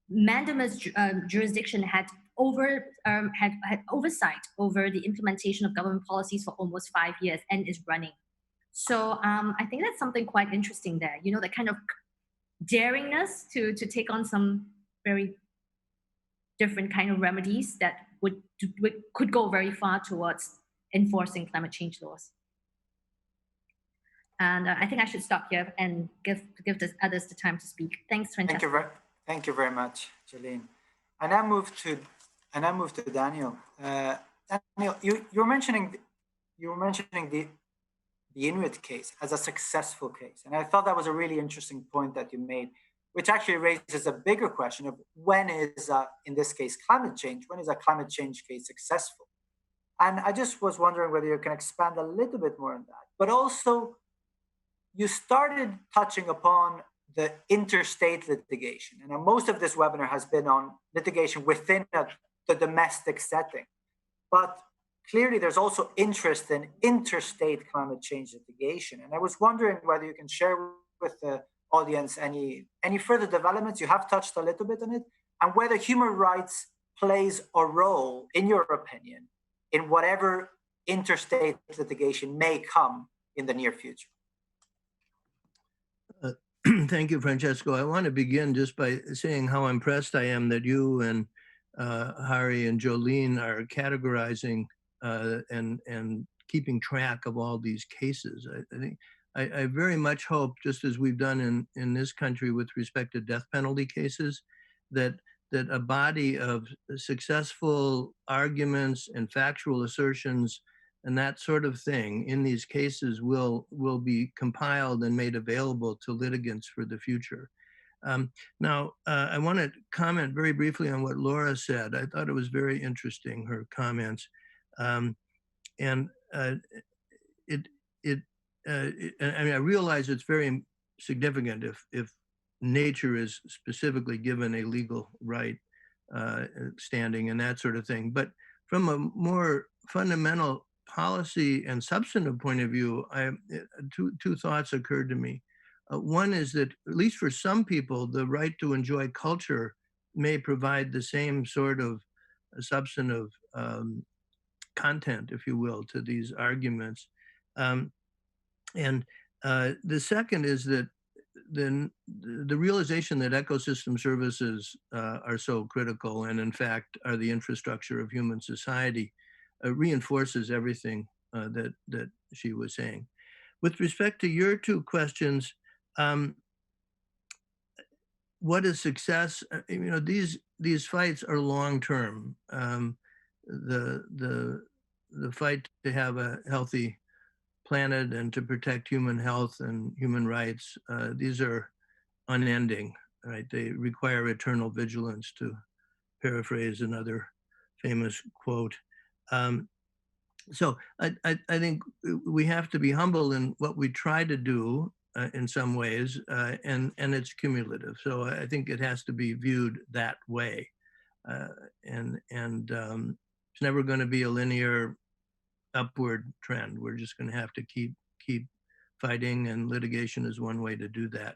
mandamus jurisdiction had oversight over the implementation of government policies for almost 5 years and is running. So I think that's something quite interesting there. You know, the kind of daringness to take on some very different kind of remedies that could go very far towards enforcing climate change laws. And I think I should stop here and give the others the time to speak. Thanks, Francesca. Thank you very much, Jolen. And I move to Daniel. Daniel, you were mentioning the Inuit case as a successful case, and I thought that was a really interesting point that you made, which actually raises a bigger question of when is, in this case, climate change. When is a climate change case successful? And I just was wondering whether you can expand a little bit more on that, but also. You started touching upon the interstate litigation, and most of this webinar has been on litigation within the domestic setting. But clearly, there's also interest in interstate climate change litigation. And I was wondering whether you can share with the audience any further developments. You have touched a little bit on it, and whether human rights plays a role, in your opinion, in whatever interstate litigation may come in the near future. Thank you, Francesco. I want to begin just by saying how impressed I am that you and Lahari and Jolen are categorizing and keeping track of all these cases. I think I very much hope, just as we've done in this country with respect to death penalty cases, that a body of successful arguments and factual assertions and that sort of thing in these cases will be compiled and made available to litigants for the future. Now, I want to comment very briefly on what Laura said. I thought it was very interesting, her comments. I mean, I realize it's very significant if nature is specifically given a legal right standing and that sort of thing. But from a more fundamental policy and substantive point of view, two thoughts occurred to me. One is that, at least for some people, the right to enjoy culture may provide the same sort of substantive content, if you will, to these arguments. And the second is that the realization that ecosystem services are so critical and, in fact, are the infrastructure of human society reinforces everything that she was saying. With respect to your two questions, what is success? You know, these fights are long term. The fight to have a healthy planet and to protect human health and human rights, these are unending, right? They require eternal vigilance, to paraphrase another famous quote. So I think we have to be humble in what we try to do in some ways, and it's cumulative. So I think it has to be viewed that way. And it's never going to be a linear upward trend. We're just going to have to keep fighting, and litigation is one way to do that.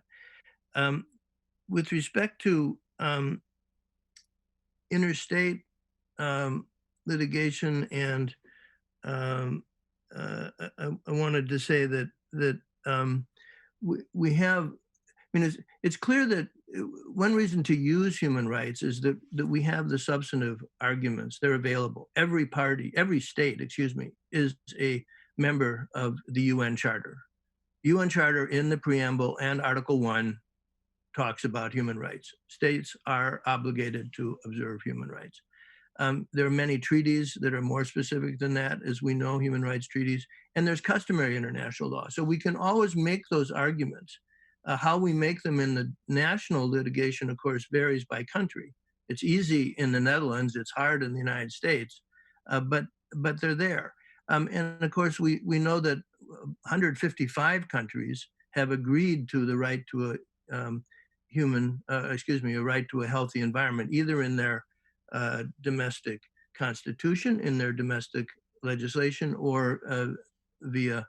With respect to interstate litigation, and I wanted to say that we have, I mean, it's clear that one reason to use human rights is that we have the substantive arguments. They're available. Every party, every state, excuse me, is a member of the UN Charter. UN Charter in the preamble and Article 1 talks about human rights. States are obligated to observe human rights. There are many treaties that are more specific than that, as we know, human rights treaties, and there's customary international law. So we can always make those arguments. How we make them in the national litigation, of course, varies by country. It's easy in the Netherlands, it's hard in the United States, but they're there. And of course, we know that 155 countries have agreed to the right to a a right to a healthy environment, either in their domestic constitution, in their domestic legislation, or via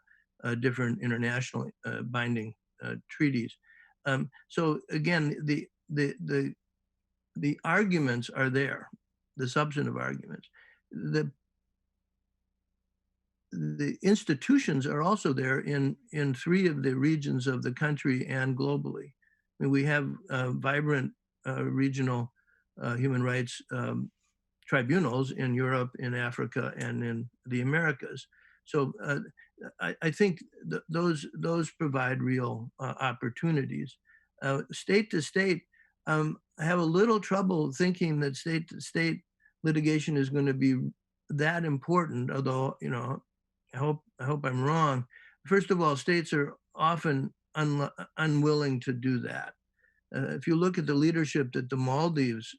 different international binding treaties. So again, the arguments are there, the substantive arguments. The institutions are also there in 3 of the regions of the country and globally. I mean, we have vibrant regional human rights tribunals in Europe, in Africa, and in the Americas. So I think those provide real opportunities. State to state, I have a little trouble thinking that state to state litigation is going to be that important, although, you know, I hope I'm wrong. First of all, states are often unwilling to do that. If you look at the leadership that the Maldives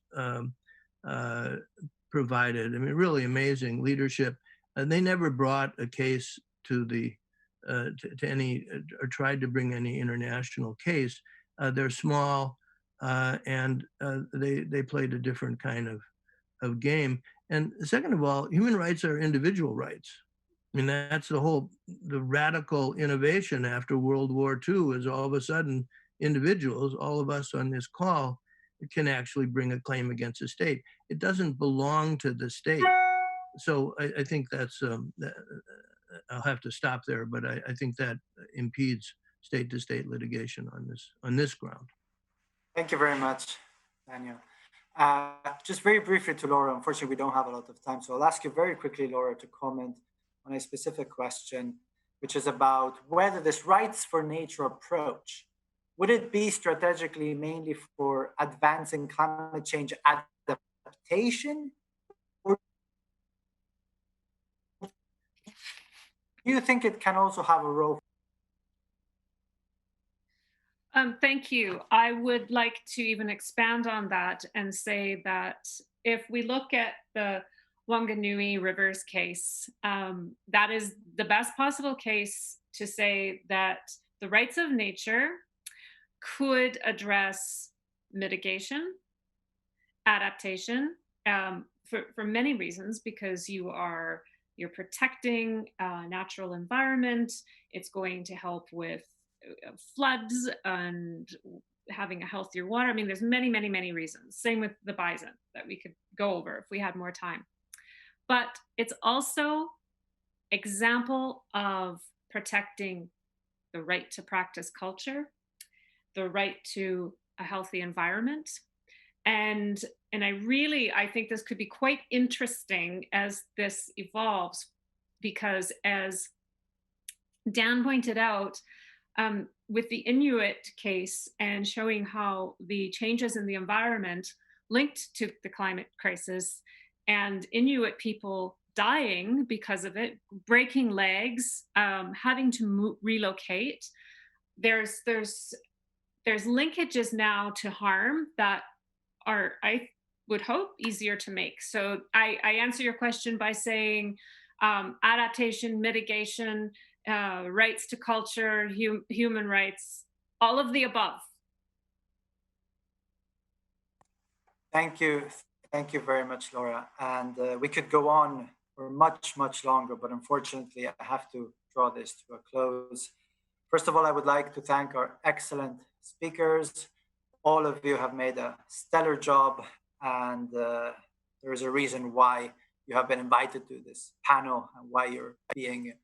provided, I mean, really amazing leadership. And they never brought a case to the to any or tried to bring any international case. They're small, and they played a different kind of game. And second of all, human rights are individual rights. I mean, that's the radical innovation after World War II is all of a sudden individuals, all of us on this call, can actually bring a claim against the state. It doesn't belong to the state. So I think that's, I'll have to stop there, but I think that impedes state-to-state litigation on this ground. Thank you very much, Daniel. Just very briefly to Laura, unfortunately, we don't have a lot of time, so I'll ask you very quickly, Laura, to comment on a specific question, which is about whether this rights for nature approach, would it be strategically mainly for advancing climate change adaptation? Or do you think it can also have a role? Thank you. I would like to even expand on that and say that if we look at the Wanganui Rivers case, that is the best possible case to say that the rights of nature could address mitigation, adaptation, for many reasons, because you're protecting natural environment. It's going to help with floods and having a healthier water. I mean, there's many, many, many reasons. Same with the bison that we could go over if we had more time. But it's also example of protecting the right to practice culture, the right to a healthy environment. And I think this could be quite interesting as this evolves, because as Dan pointed out, with the Inuit case and showing how the changes in the environment linked to the climate crisis and Inuit people dying because of it, breaking legs, having to relocate, there's linkages now to harm that are, I would hope, easier to make. So I answer your question by saying adaptation, mitigation, rights to culture, human rights, all of the above. Thank you. Thank you very much, Laura. And we could go on for much, much longer, but unfortunately, I have to draw this to a close. First of all, I would like to thank our excellent speakers. All of you have made a stellar job, and there is a reason why you have been invited to this panel and why you're being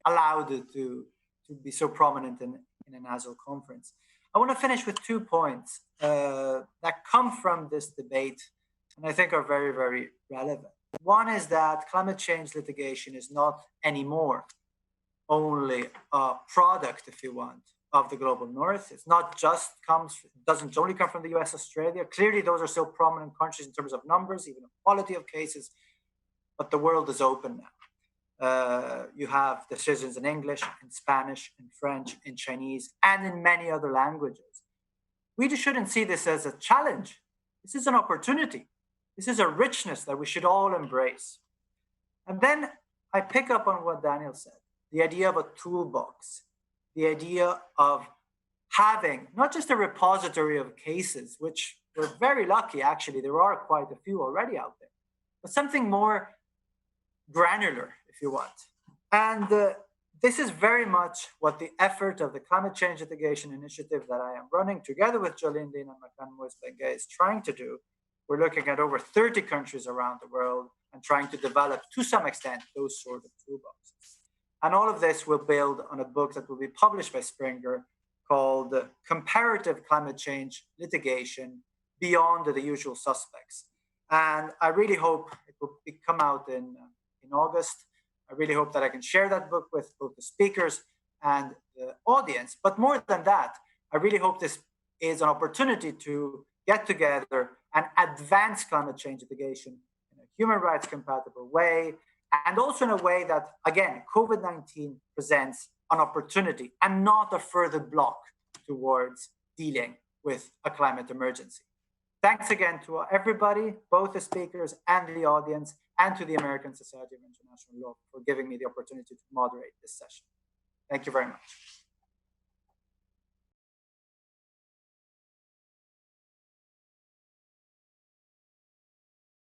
allowed to be so prominent in an ASL conference. I want to finish with 2 points that come from this debate and I think are very, very relevant. One is that climate change litigation is not anymore only a product, if you want, of the global north. It's not just doesn't only come from the US, Australia. Clearly, those are still prominent countries in terms of numbers, even of quality of cases, but the world is open now. You have decisions in English, in Spanish, in French, in Chinese, and in many other languages. We just shouldn't see this as a challenge. This is an opportunity. This is a richness that we should all embrace. And then I pick up on what Daniel said, the idea of a toolbox, the idea of having not just a repository of cases, which we're very lucky, actually, there are quite a few already out there, but something more granular, if you want. And this is very much what the effort of the Climate Change Litigation Initiative that I am running together with Jolen Lin and Makane is trying to do. We're looking at over 30 countries around the world and trying to develop, to some extent, those sort of toolboxes. And all of this will build on a book that will be published by Springer called Comparative Climate Change Litigation Beyond the Usual Suspects. And I really hope it will come out in August. I really hope that I can share that book with both the speakers and the audience. But more than that, I really hope this is an opportunity to get together and advance climate change litigation in a human rights compatible way, and also in a way that, again, COVID-19 presents an opportunity and not a further block towards dealing with a climate emergency. Thanks again to everybody, both the speakers and the audience, and to the American Society of International Law for giving me the opportunity to moderate this session. Thank you very much.